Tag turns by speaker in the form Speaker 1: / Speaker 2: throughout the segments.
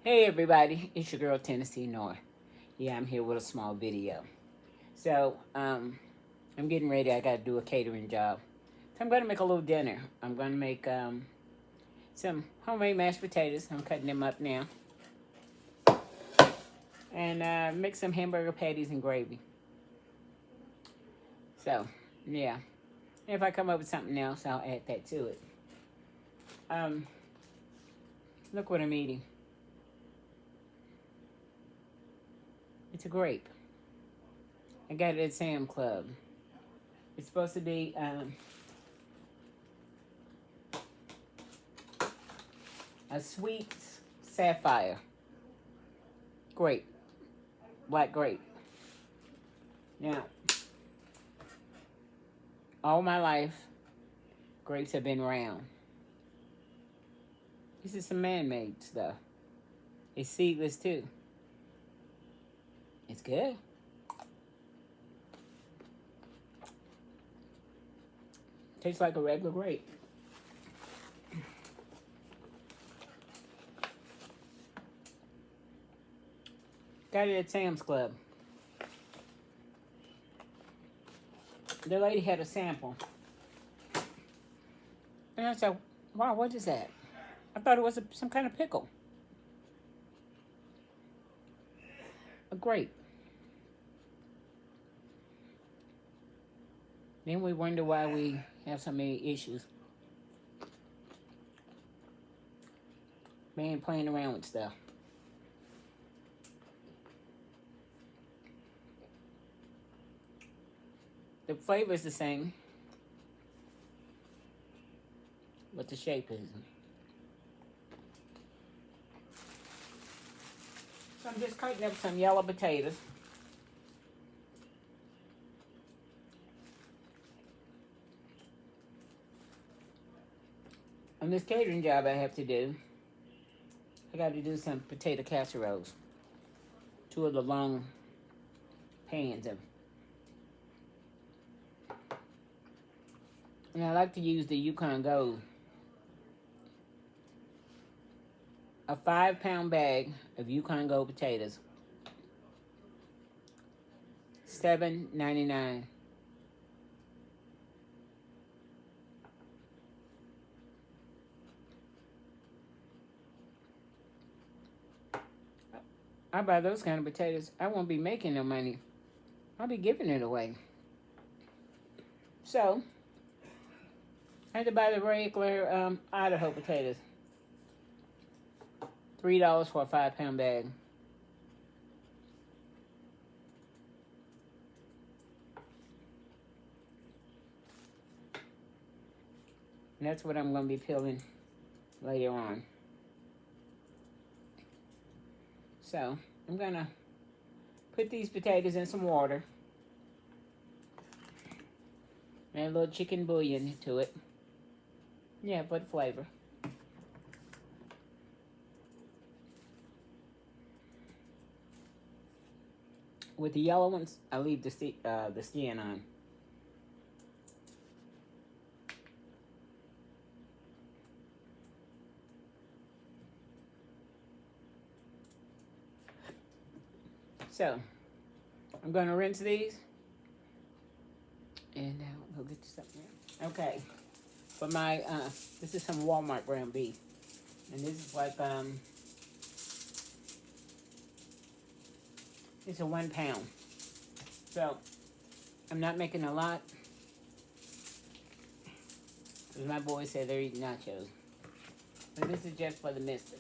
Speaker 1: Hey everybody, it's your girl Tennessee Noir. Yeah, I'm here with a small video. So, I'm getting ready. I gotta do a catering job. So I'm gonna make a little dinner. I'm gonna make some homemade mashed potatoes. I'm cutting them up now. And make some hamburger patties and gravy. So, yeah. If I come up with something else, I'll add that to it. Um, Look what I'm eating. It's a grape. I got it at Sam Club. It's supposed to be a sweet sapphire grape, black grape. Now, all my life, grapes have been round. This is some man-made stuff. It's seedless too. It's good. Tastes like a regular grape. Got it at Sam's Club. The lady had a sample. And I said, wow, what is that? I thought it was some kind of pickle. A grape. Then we wonder why we have so many issues. Man playing around with stuff. The flavor is the same, but the shape isn't. So I'm just cutting up some yellow potatoes. On this catering job I have to do, I got to do some potato casseroles. 2 of the long pans of. And I like to use the Yukon Gold. A 5-pound bag of Yukon Gold potatoes. $7.99. I buy those kind of potatoes. I won't be making no money. I'll be giving it away. So, I had to buy the regular Idaho potatoes. $3 for a 5-pound bag. And that's what I'm going to be peeling later on. So, I'm going to put these potatoes in some water. Add a little chicken bouillon to it. Yeah, for the flavor. With the yellow ones, I leave the skin on. So, I'm going to rinse these. And we'll get to something else. Okay. For my, this is some Walmart ground beef. And this is like, it's a 1 pound. So, I'm not making a lot. Because my boys said they're eating nachos. But this is just for the mister.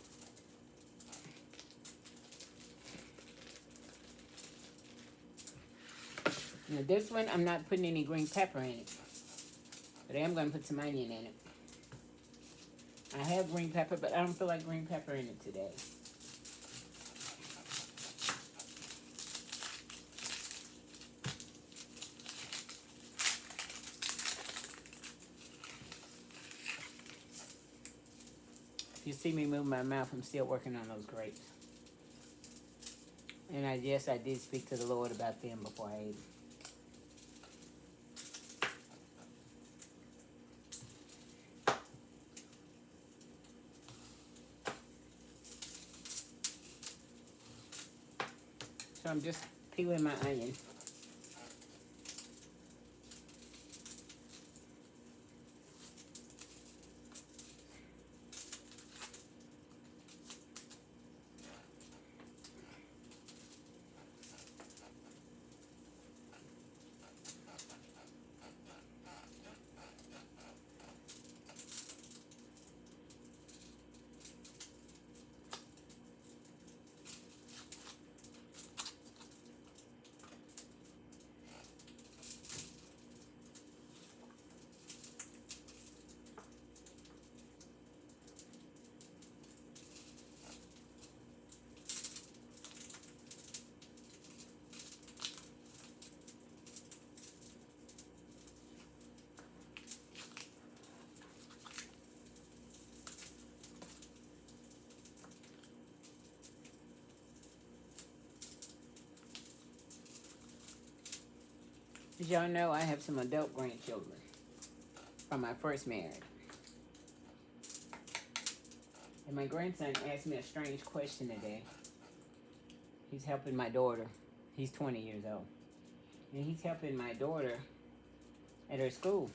Speaker 1: Now this one, I'm not putting any green pepper in it. But I am going to put some onion in it. I have green pepper, but I don't feel like green pepper in it today. If you see me move my mouth, I'm still working on those grapes. And I did speak to the Lord about them before I ate them. So I'm just peeling my onion. As y'all know, I have some adult grandchildren from my first marriage. And my grandson asked me a strange question today. He's helping my daughter. He's 20 years old. And he's helping my daughter at her school.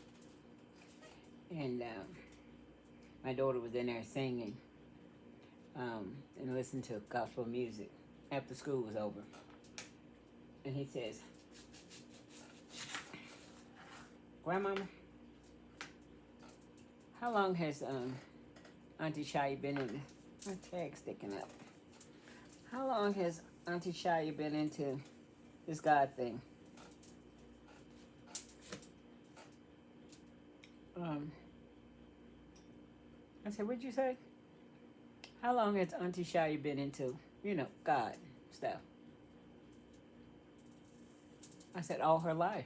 Speaker 1: And my daughter was in there singing and listening to gospel music after school was over. And he says, Grandmama, how long has Auntie Shia been in? My tag's sticking up. How long has Auntie Shia been into this God thing? I said, what'd you say? How long has Auntie Shia been into, God stuff? I said, all her life.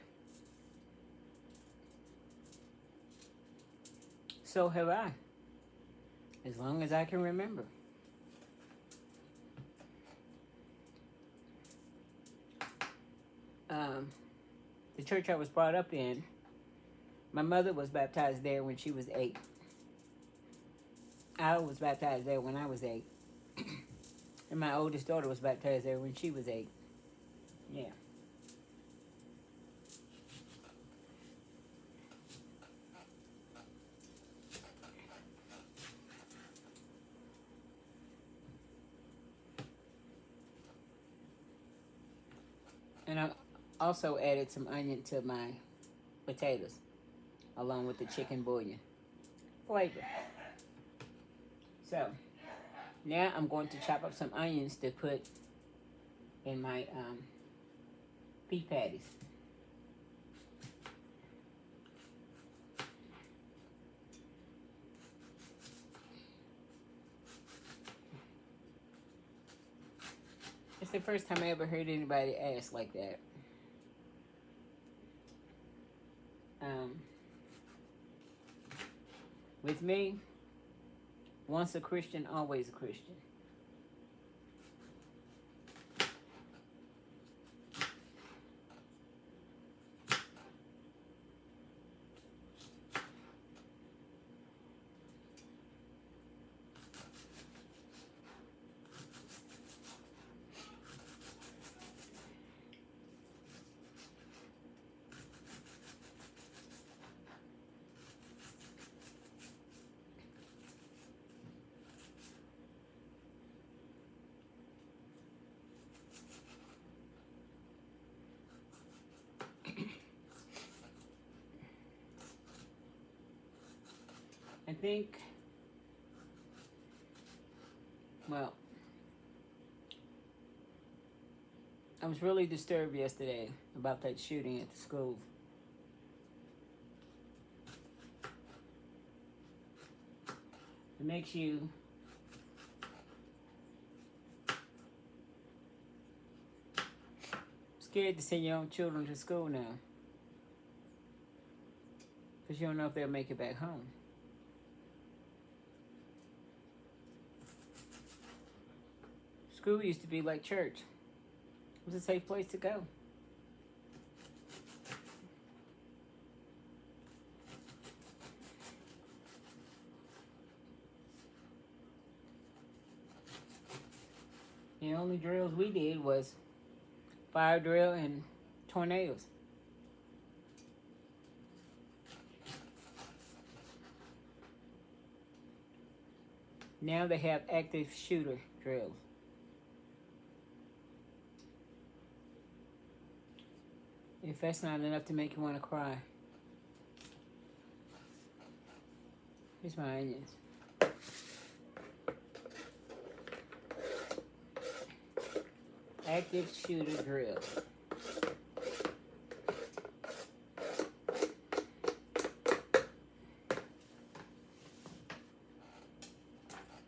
Speaker 1: So have I. As long as I can remember. The church I was brought up in, my mother was baptized there when she was 8. I was baptized there when I was 8. And my oldest daughter was baptized there when she was 8. Yeah. And I also added some onion to my potatoes, along with the chicken bouillon flavor. So, now I'm going to chop up some onions to put in my beef patties. It's the first time I ever heard anybody ask like that. With me, once a Christian, always a Christian. I think, well, I was really disturbed yesterday about that shooting at the school. It makes you scared to send your own children to school now, because you don't know if they'll make it back home. School used to be like church. It was a safe place to go. The only drills we did was fire drill, and tornadoes. Now they have active shooter drills. If that's not enough to make you want to cry. Here's my onions. Active shooter drill.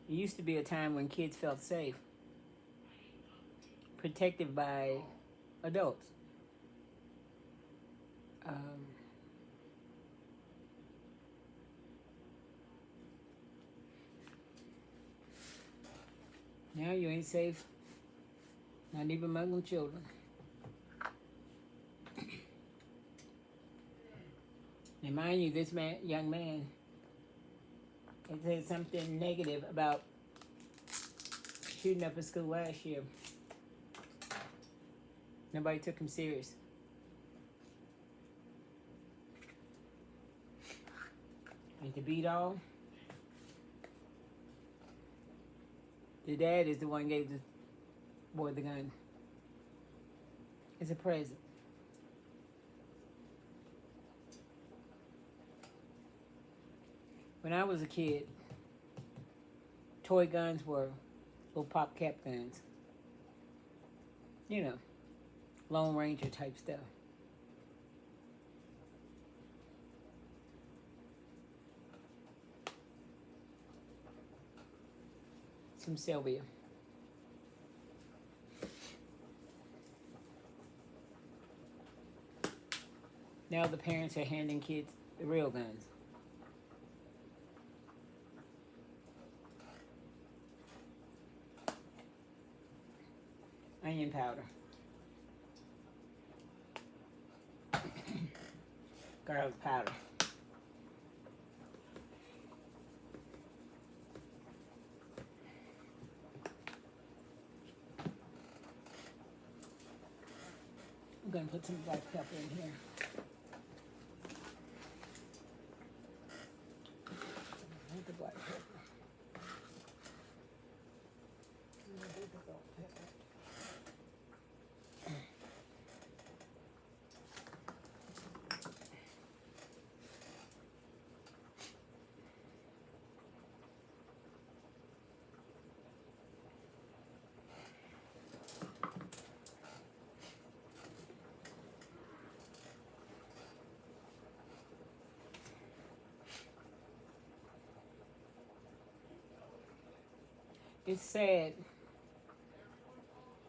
Speaker 1: It used to be a time when kids felt safe, protected by adults. Now you ain't safe, not even Muslim children. And mind you, this young man, it said something negative about shooting up a school last year. Nobody took him serious. And to beat all, the dad is the one who gave the boy the gun. It's a present. When I was a kid, toy guns were little pop cap guns. You know, Lone Ranger type stuff. Some Sylvia. Now the parents are handing kids the real guns. Onion powder. Garlic powder. I'm going to put some black pepper in here. The black pepper. It's sad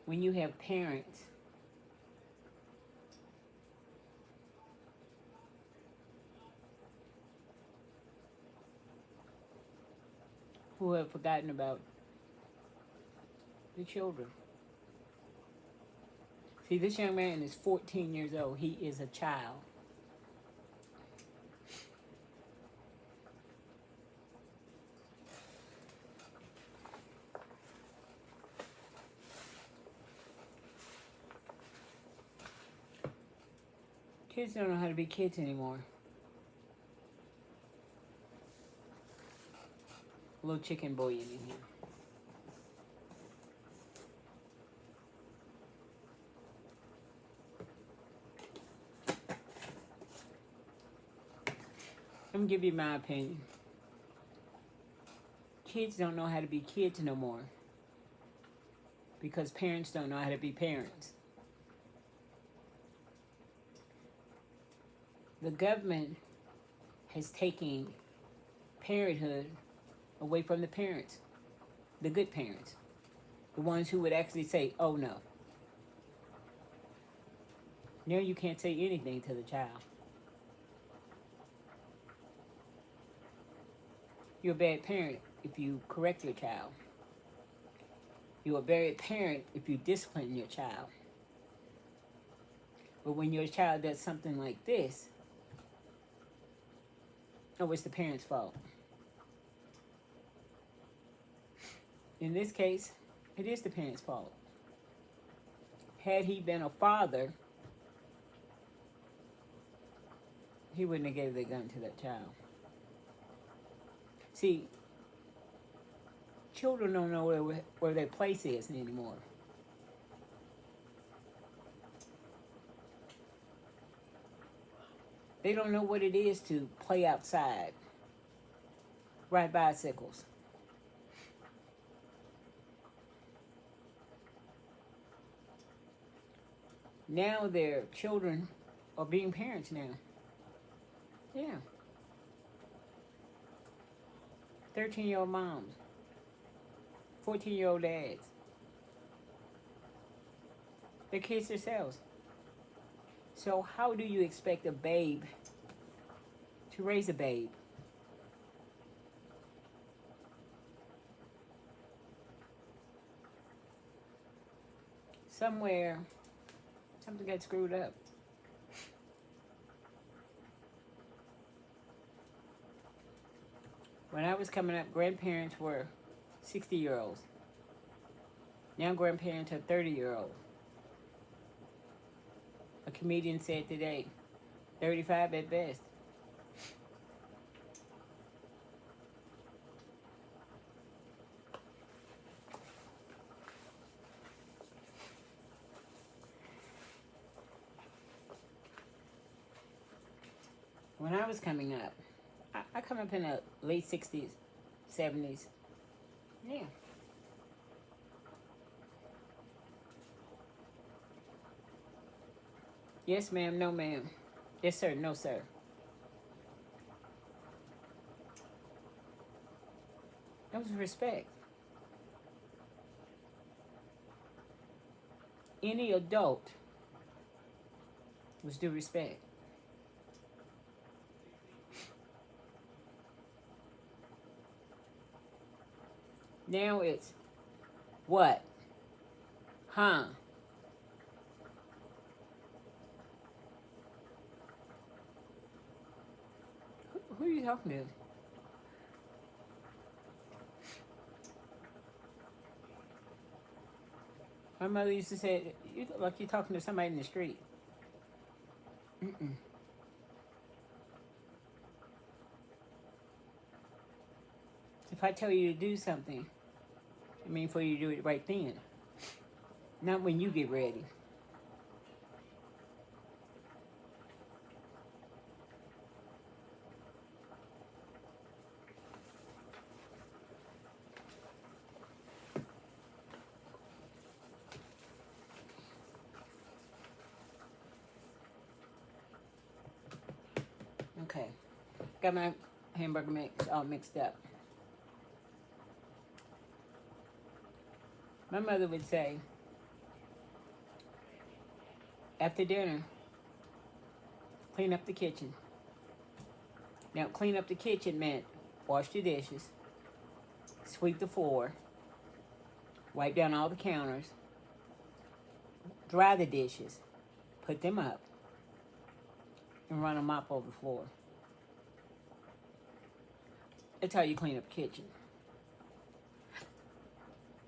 Speaker 1: when you have parents who have forgotten about the children. See, this young man is 14 years old. He is a child. Kids don't know how to be kids anymore. A little chicken bouillon in here. Let me give you my opinion. Kids don't know how to be kids no more because parents don't know how to be parents. The government has taken parenthood away from the parents, the good parents, the ones who would actually say, oh no. Now you can't say anything to the child. You're a bad parent if you correct your child. You're a bad parent if you discipline your child. But when your child does something like this, oh, it's the parent's fault. In this case, it is the parent's fault. had he been a father, he wouldn't have gave the gun to that child. See, children don't know where their place is anymore. They don't know what it is to play outside, ride bicycles. Now their children are being parents now. Yeah. 13-year-old moms, 14-year-old dads. They're kids themselves. So how do you expect a babe to raise a babe? Somewhere, something got screwed up. When I was coming up, grandparents were 60-year-olds. Now grandparents are 30-year-olds. A comedian said today, 35 at best. When I was coming up, I come up in the late 60s, 70s. Yeah. Yes, ma'am. No, ma'am. Yes, sir. No, sir. That was respect. Any adult was due respect. Now it's what? Huh? Who are you talking to? My mother used to say, "You look like you're talking to somebody in the street." Mm-mm. If I tell you to do something, I mean for you to do it right then, not when you get ready. Okay, got my hamburger mix all mixed up. My mother would say, after dinner, clean up the kitchen. Now, clean up the kitchen meant wash the dishes, sweep the floor, wipe down all the counters, dry the dishes, put them up, and run a mop over the floor. That's how you clean up the kitchen.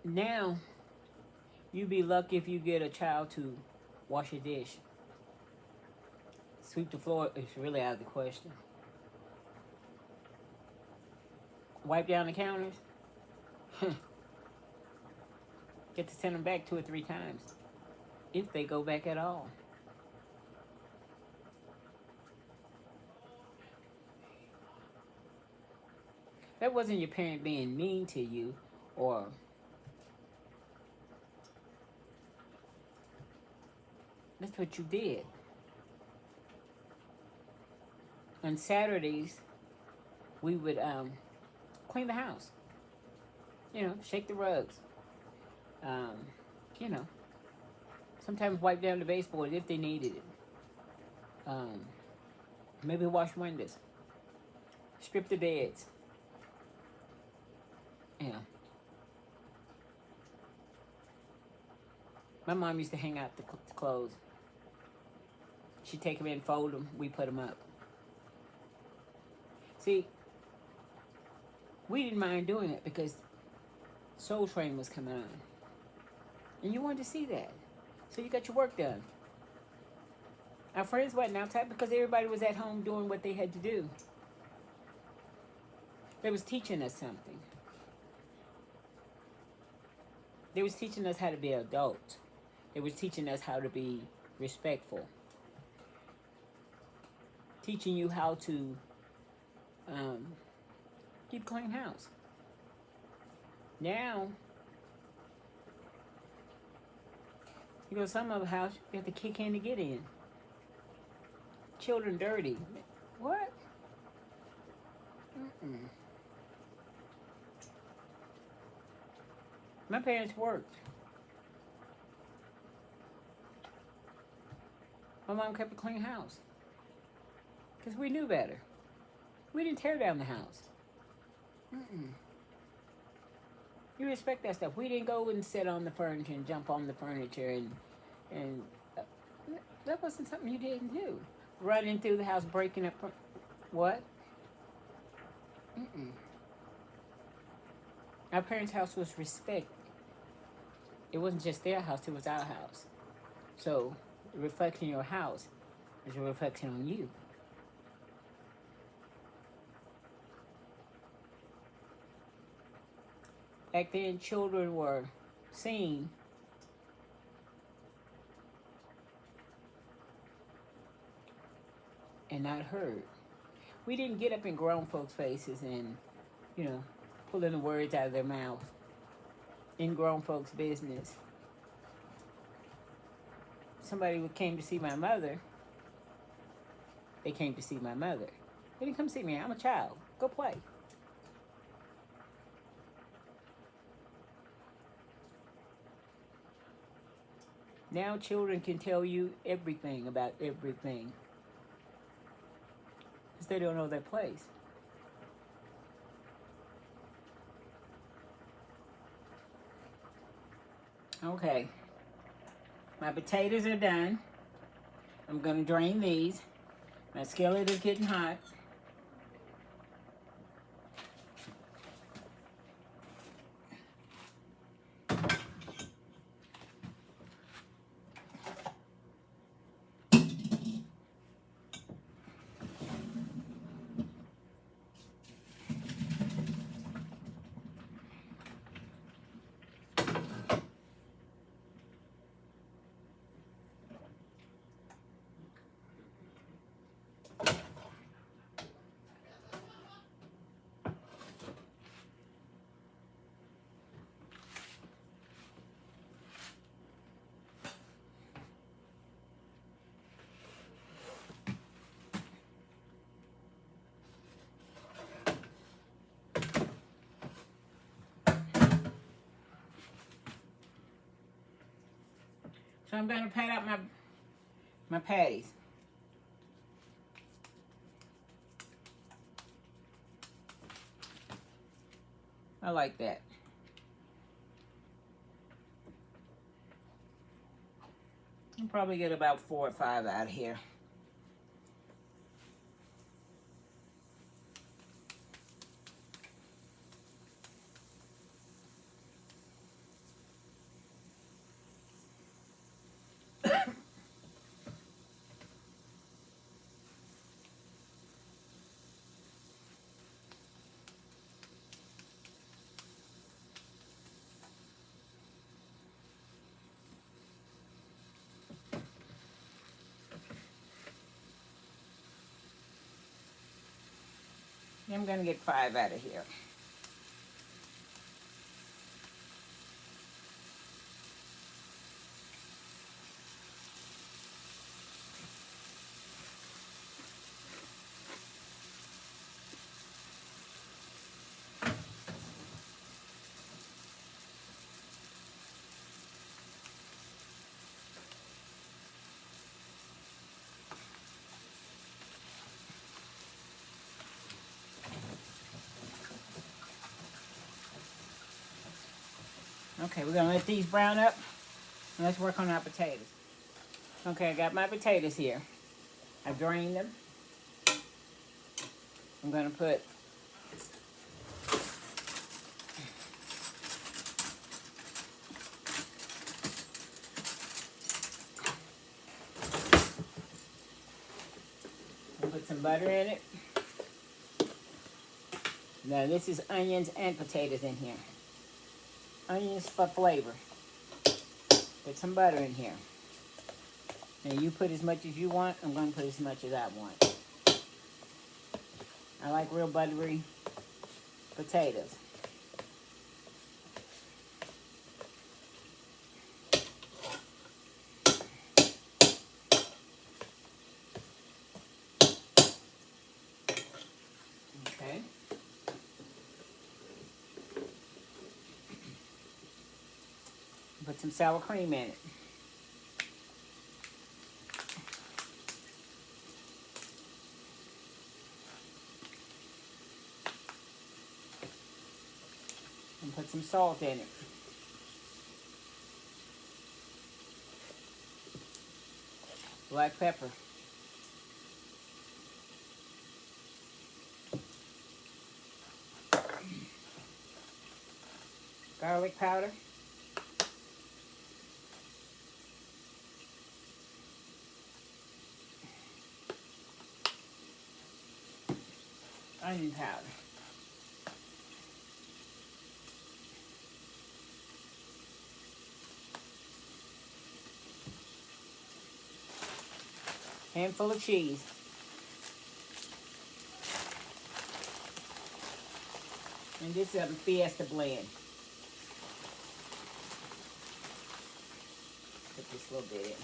Speaker 1: Now, you'd be lucky if you get a child to wash a dish. Sweep the floor is really out of the question. Wipe down the counters. Get to send them back 2 or 3 times, if they go back at all. That wasn't your parent being mean to you, or that's what you did. On Saturdays, we would clean the house. Shake the rugs. You know, sometimes wipe down the baseboard if they needed it. Maybe wash windows. Strip the beds. My mom used to hang out the clothes. She'd take them in, fold them, we put them up. See, we didn't mind doing it because Soul Train was coming on. And you wanted to see that. So you got your work done. Our friends wasn't outside because everybody was at home doing what they had to do. They was teaching us something. They was teaching us how to be adults. They was teaching us how to be respectful. Teaching you how to keep a clean house. Now, you go to some other house, you have to kick in to get in. Children dirty. What? Mm-mm. My parents worked. My mom kept a clean house. Because we knew better. We didn't tear down the house. Mm-mm. You respect that stuff. We didn't go and sit on the furniture and jump on the furniture and that wasn't something you didn't do. Running through the house, breaking up. What? Mm-mm. Our parents' house was respect. It wasn't just their house, it was our house. So, the reflection in your house is a reflection on you. Back then, children were seen and not heard. We didn't get up in grown folks' faces and, pulling the words out of their mouth in grown folks' business. Somebody came to see my mother. They came to see my mother. They didn't come see me. I'm a child. Go play. Now children can tell you everything about everything. Because they don't know their place. Okay. My potatoes are done. I'm going to drain these. My skillet is getting hot. So I'm going to pat out my patties. I like that. I'll probably get about 4 or 5 out of here. I'm going to get 5 out of here. Okay, we're going to let these brown up. And let's work on our potatoes. Okay, I got my potatoes here. I've drained them. I'm going to put some butter in it. Now this is onions and potatoes in here. Onions for flavor. Put some butter in here. Now you put as much as you want. I'm going to put as much as I want. I like real buttery potatoes. Okay. Put some sour cream in it. And put some salt in it. Black pepper. Garlic powder. Onion powder. Handful of cheese. And this is a Fiesta blend. Put this little bit in here.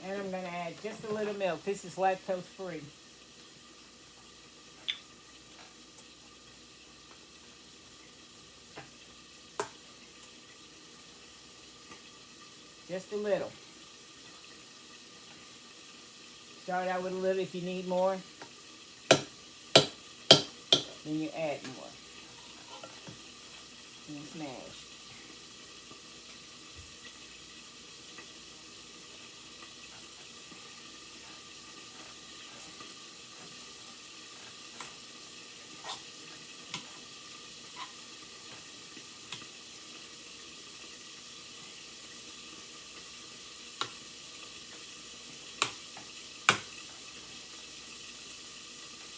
Speaker 1: And I'm going to add just a little milk. This is lactose free. Just a little. Start out with a little. If you need more, then you add more. And smash.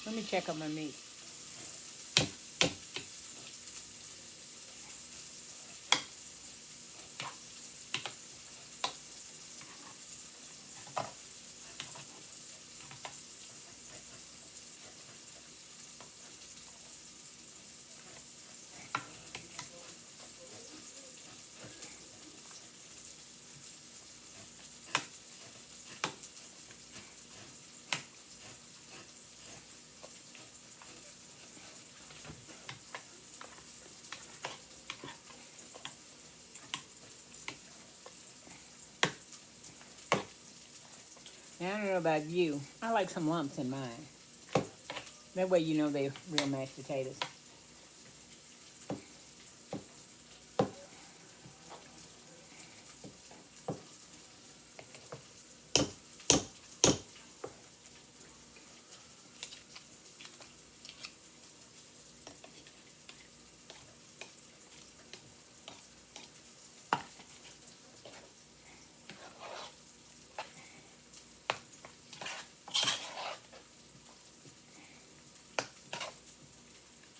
Speaker 1: Let me check on my meat. Now, I don't know about you. I like some lumps in mine. That way you know they're real mashed potatoes.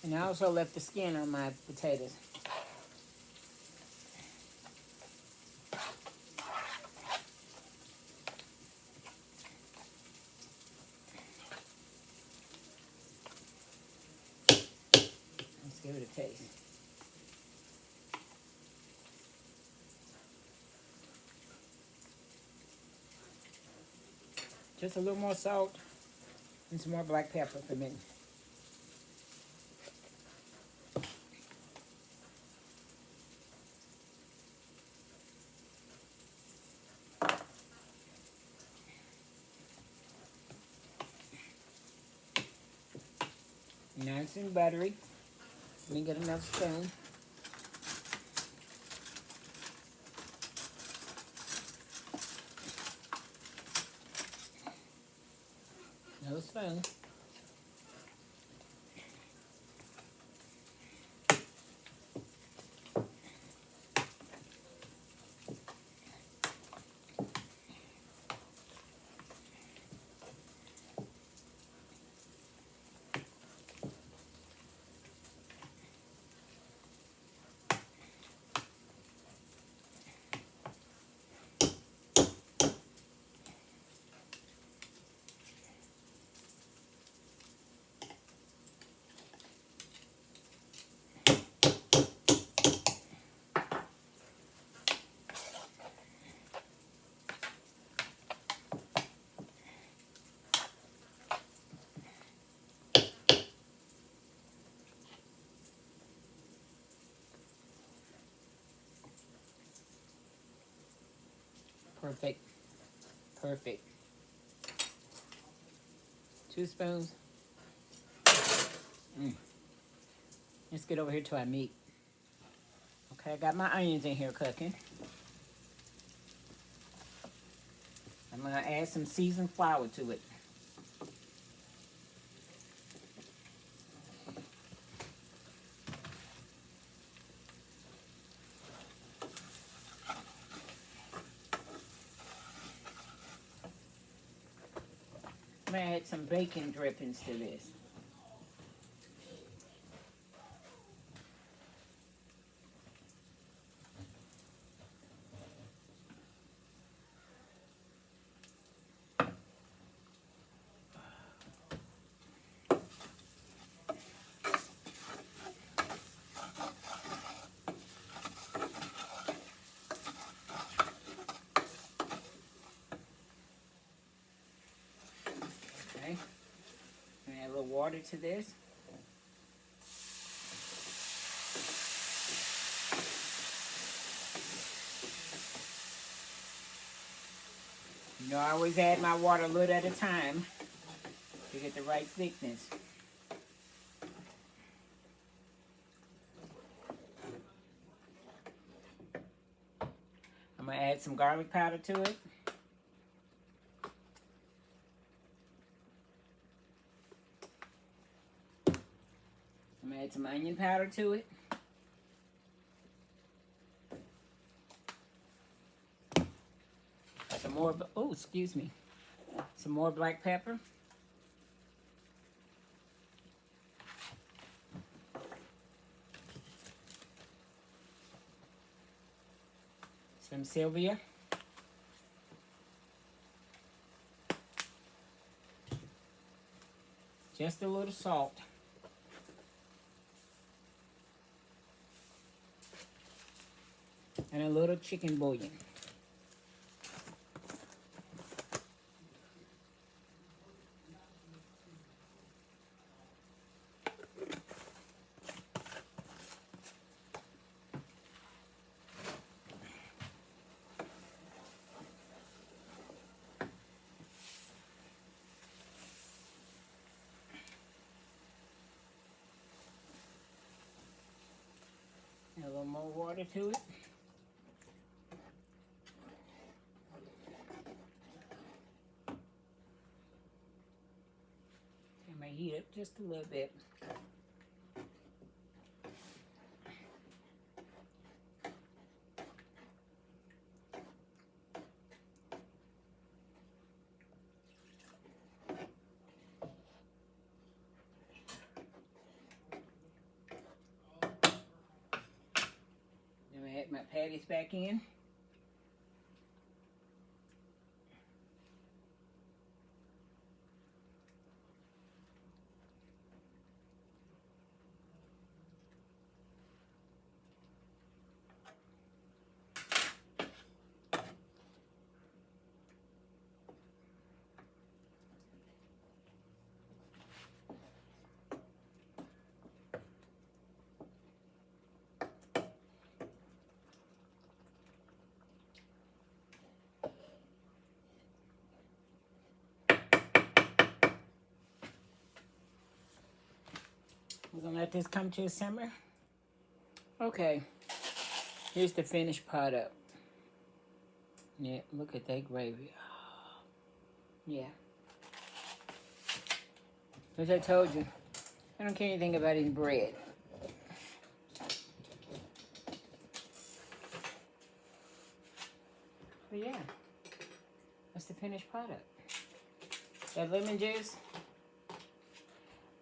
Speaker 1: And I also left the skin on my potatoes. Let's give it a taste. Just a little more salt and some more black pepper for me. Nice and buttery. Let me get another spoon. Another spoon. Perfect. Perfect. 2 spoons. Let's get over here to our meat. Okay, I got my onions in here cooking. I'm going to add some seasoned flour to it. I'm going to add some bacon drippings to this. Okay. Add a little water to this. You know, I always add my water a little at a time to get the right thickness. I'm going to add some garlic powder to it. I'm going to add some onion powder to it. Some more, oh, excuse me. Some more black pepper. Some Sylvia. Just a little salt. And a little chicken bouillon. A little more water to it. I may heat it just a little bit. Add my patties back in. We're gonna let this come to a simmer. Okay, here's the finished product. Yeah, look at that gravy. Yeah. As I told you, I don't care anything about eating bread. But yeah, that's the finished product. That lemon juice.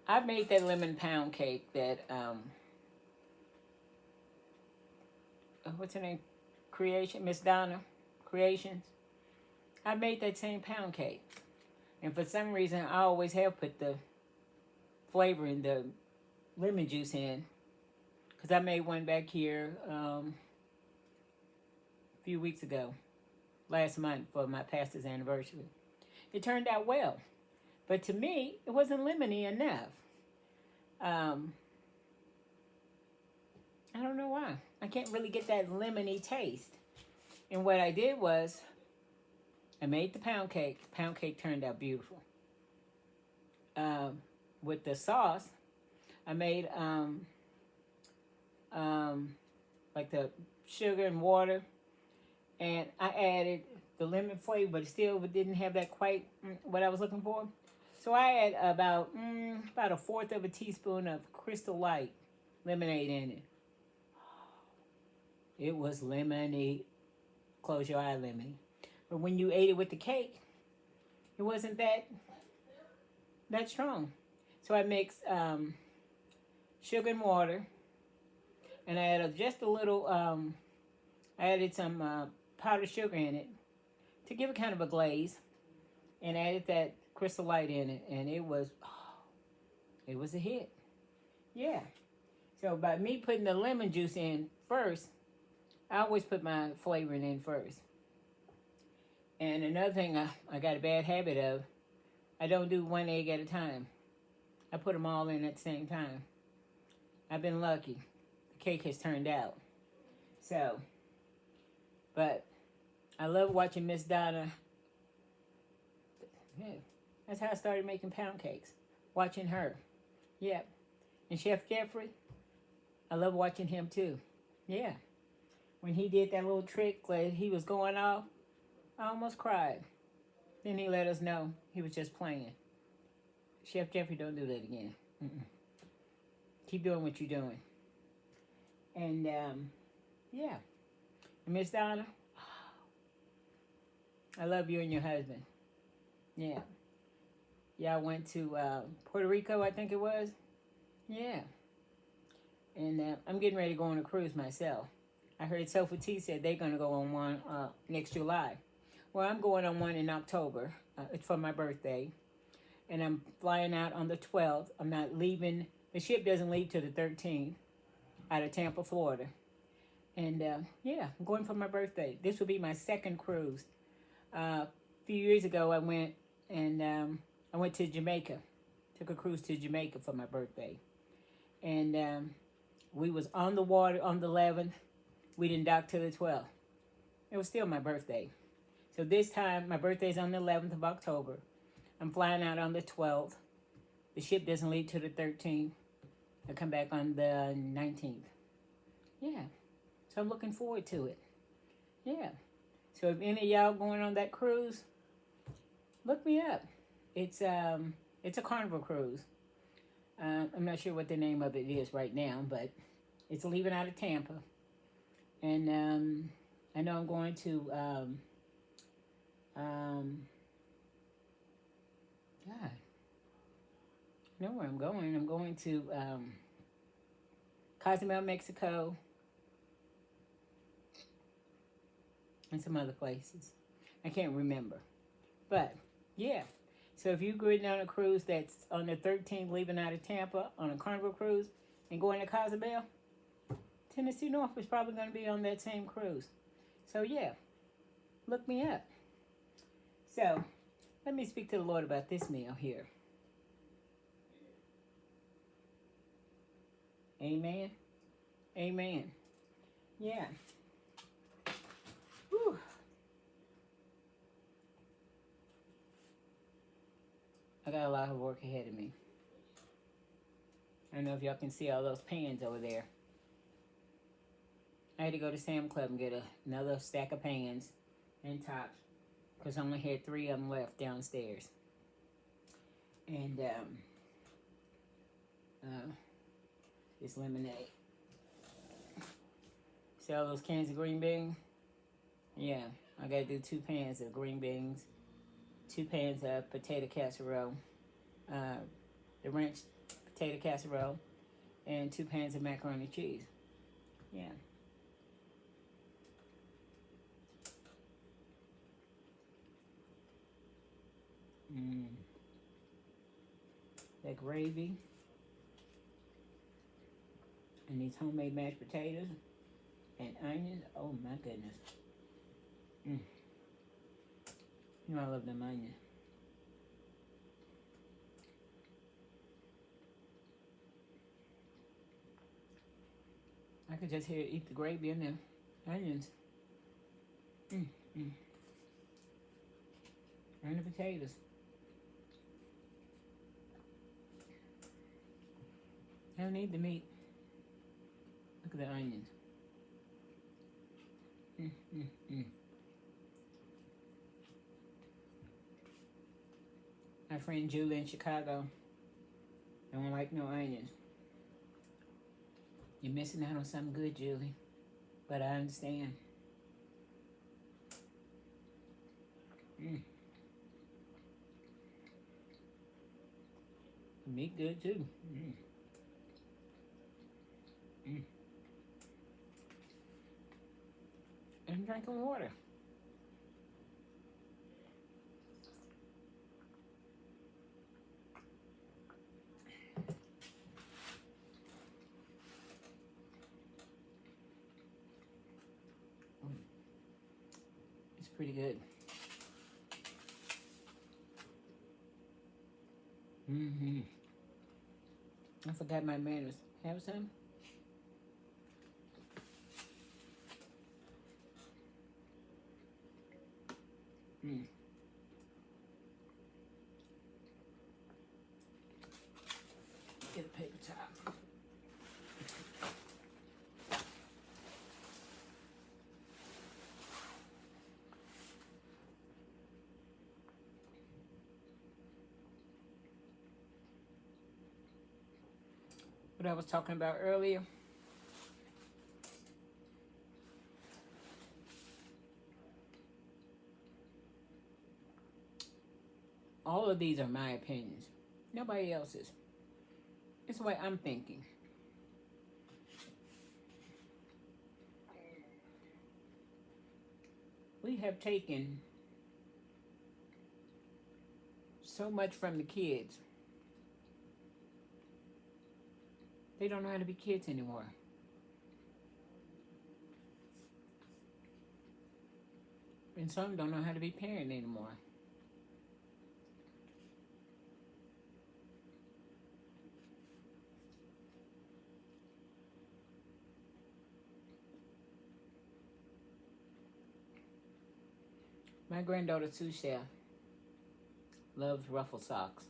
Speaker 1: I made that lemon pound cake that, what's her name? Miss Donna Creations. I made that same pound cake. And for some reason, I always have put the flavor in the lemon juice in. Because I made one back here a few weeks ago. Last month for my pastor's anniversary. It turned out well. But to me, it wasn't lemony enough. I don't know why. I can't really get that lemony taste. And what I did was, I made the pound cake. The pound cake turned out beautiful. With the sauce, I made like the sugar and water, and I added the lemon flavor, but it still didn't have that quite what I was looking for. So I add about a fourth of a teaspoon of Crystal Light lemonade in it. It was lemonade, close your eye lemonade. But when you ate it with the cake, it wasn't that strong. So I mixed sugar and water, and I added just a little. I added some powdered sugar in it to give it kind of a glaze, and added that Crystal Light in it, and it was a hit. Yeah. So by me putting the lemon juice in first, I always put my flavoring in first. And another thing I got a bad habit of, I don't do one egg at a time. I put them all in at the same time. I've been lucky. The cake has turned out. So, but I love watching Miss Donna. Yeah, that's how I started making pound cakes. Watching her. Yeah. And Chef Jeffrey, I love watching him too. Yeah. When he did that little trick where he was going off, I almost cried. Then he let us know he was just playing. Chef Jeffrey, don't do that again. Keep doing what you're doing. And, yeah. And Miss Donna, I love you and your husband. Yeah. Y'all went to Puerto Rico, I think it was. Yeah. And I'm getting ready to go on a cruise myself. I heard Sofa T said they're going to go on one next July. Well, I'm going on one in October. It's for my birthday. And I'm flying out on the 12th. I'm not leaving. The ship doesn't leave till the 13th out of Tampa, Florida. And, yeah, I'm going for my birthday. This will be my second cruise. A few years ago, I went to Jamaica. Took a cruise to Jamaica for my birthday. And we was on the water on the 11th. We didn't dock till the 12th. It was still my birthday. So this time, my birthday's on the 11th of October. I'm flying out on the 12th. The ship doesn't leave till the 13th. I come back on the 19th. Yeah. So I'm looking forward to it. Yeah. So if any of y'all going on that cruise, look me up. It's a Carnival cruise. I'm not sure what the name of it is right now, but it's leaving out of Tampa. And I know I'm going to God, I know where I'm going. I'm going to Cozumel, Mexico, and some other places. I can't remember. But, yeah. So if you're going on a cruise that's on the 13th, leaving out of Tampa on a Carnival cruise and going to Cozumel, Tennessee North is probably going to be on that same cruise. So, yeah. Look me up. So, let me speak to the Lord about this meal here. Amen. Amen. Yeah. Whew. I got a lot of work ahead of me. I don't know if y'all can see all those pans over there. I had to go to Sam Club and get another stack of pans and tops because I only had 3 of them left downstairs. And this lemonade. See all those cans of green beans? Yeah, I gotta do 2 pans of green beans, 2 pans of potato casserole, the ranch potato casserole, and 2 pans of macaroni and cheese. Yeah. That gravy and these homemade mashed potatoes and onions. Oh my goodness. You know I love them onions. I could just eat the gravy and the onions. And the potatoes. I don't need the meat. Look at the onions. Mm, mm, mm. My friend Julie in Chicago don't like no onions. You're missing out on something good, Julie. But I understand. Mm. The meat good too. Mm. Mm. And drinking water. It's pretty good. Mm-hmm. I forgot my manners. Have some? Mm. Get a paper towel. What I was talking about earlier. All of these are my opinions. Nobody else's. It's the way I'm thinking. We have taken so much from the kids. They don't know how to be kids anymore. And some don't know how to be parent anymore. My granddaughter Sue loves ruffle socks.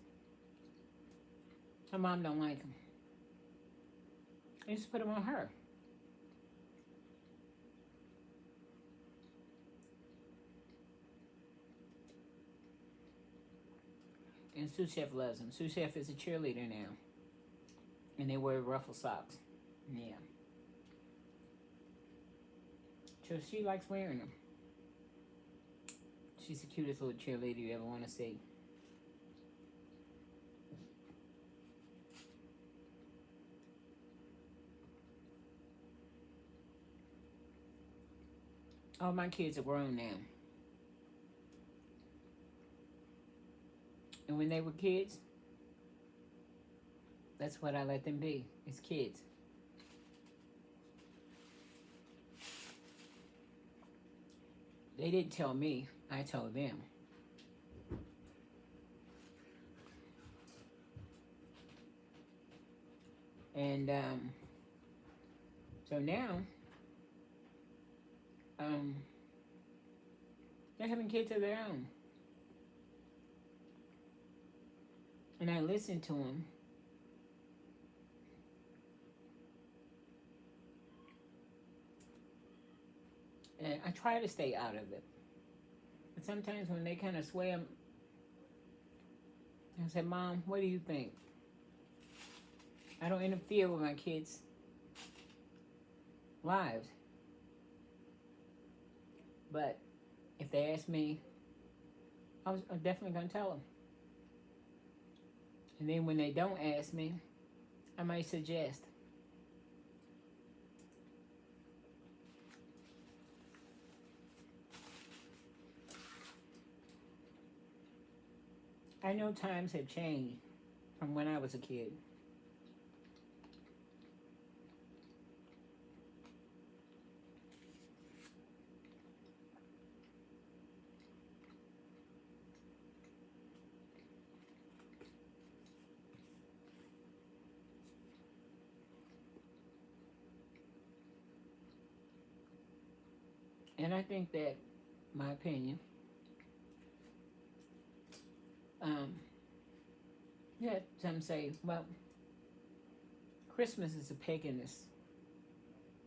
Speaker 1: Her mom don't like them. I used to put them on her. And Sue loves them. Sue is a cheerleader now. And they wear ruffle socks. Yeah. So she likes wearing them. She's the cutest little cheerleader you ever want to see. All my kids are grown now. And when they were kids, that's what I let them be. It's kids. They didn't tell me. I told them. And so now, they're having kids of their own. And I listen to them. And I try to stay out of it. But sometimes when they kind of sway, I say, Mom, what do you think? I don't interfere with my kids' lives. But if they ask me, I'm definitely going to tell them. And then when they don't ask me, I might suggest. I know times have changed from when I was a kid. And I think that, my opinion, yeah, some say, well, Christmas is a paganist.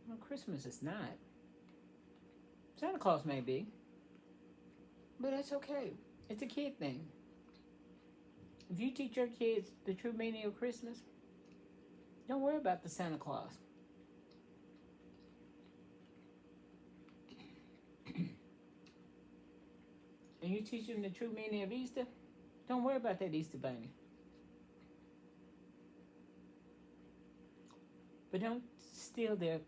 Speaker 1: Well, Christmas is not. Santa Claus may be, but that's okay. It's a kid thing. If you teach your kids the true meaning of Christmas, don't worry about the Santa Claus. And you teach them the true meaning of Easter, don't worry about that Easter bunny. But don't steal their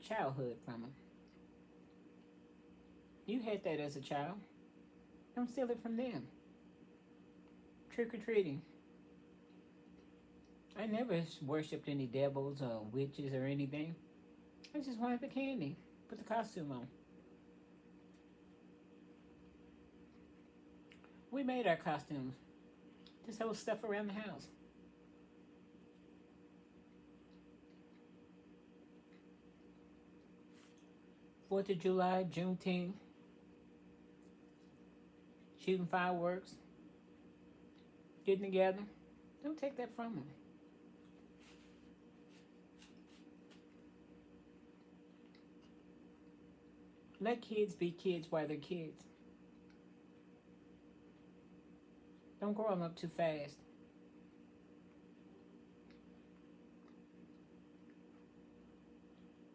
Speaker 1: childhood from them. You had that as a child. Don't steal it from them. Trick or treating. I never worshipped any devils or witches or anything. I just wanted the candy. Put the costume on. We made our costumes. Just hold stuff around the house. Fourth of July, Juneteenth, shooting fireworks, getting together. Don't take that from them. Let kids be kids while they're kids. Don't grow them up too fast.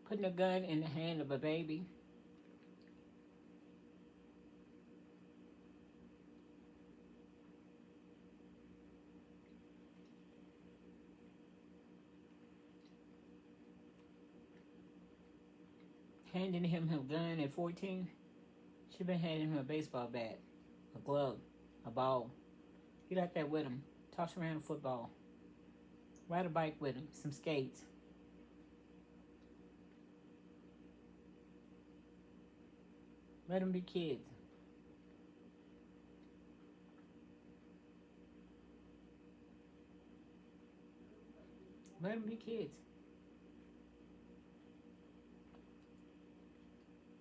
Speaker 1: Putting a gun in the hand of a baby. Handing him a gun at 14. Should been handing him a baseball bat, a glove, a ball. He like that with him. Toss around a football. Ride a bike with him. Some skates. Let them be kids. Let them be kids.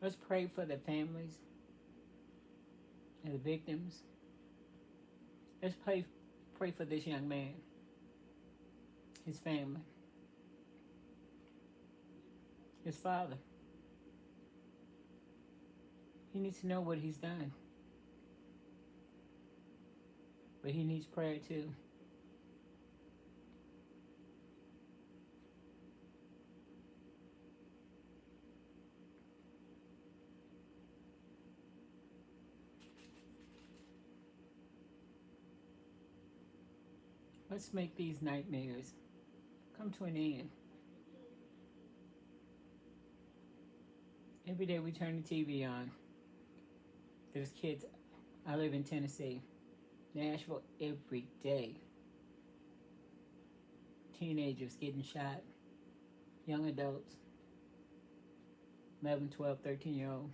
Speaker 1: Let's pray for the families and the victims. Let's pray for this young man, his family, his father. He needs to know what he's done. But he needs prayer too. Let's make these nightmares come to an end. Every day we turn the TV on. There's kids. I live in Tennessee. Nashville every day. Teenagers getting shot. Young adults. 11, 12, 13-year-old.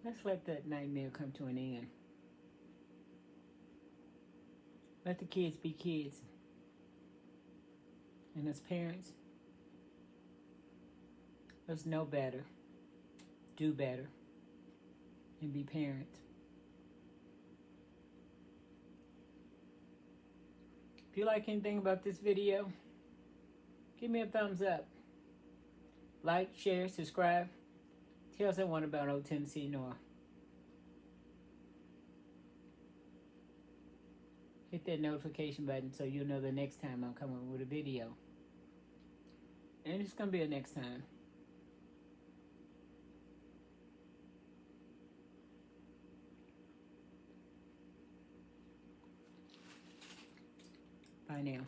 Speaker 1: Let's let that nightmare come to an end. Let the kids be kids. And as parents, let's know better, do better, and be parents. If you like anything about this video, give me a thumbs up. Like, share, subscribe. Tell someone about Old Tennessee Noir. Hit that notification button so you'll know the next time I'm coming with a video. And it's going to be a next time. Bye now.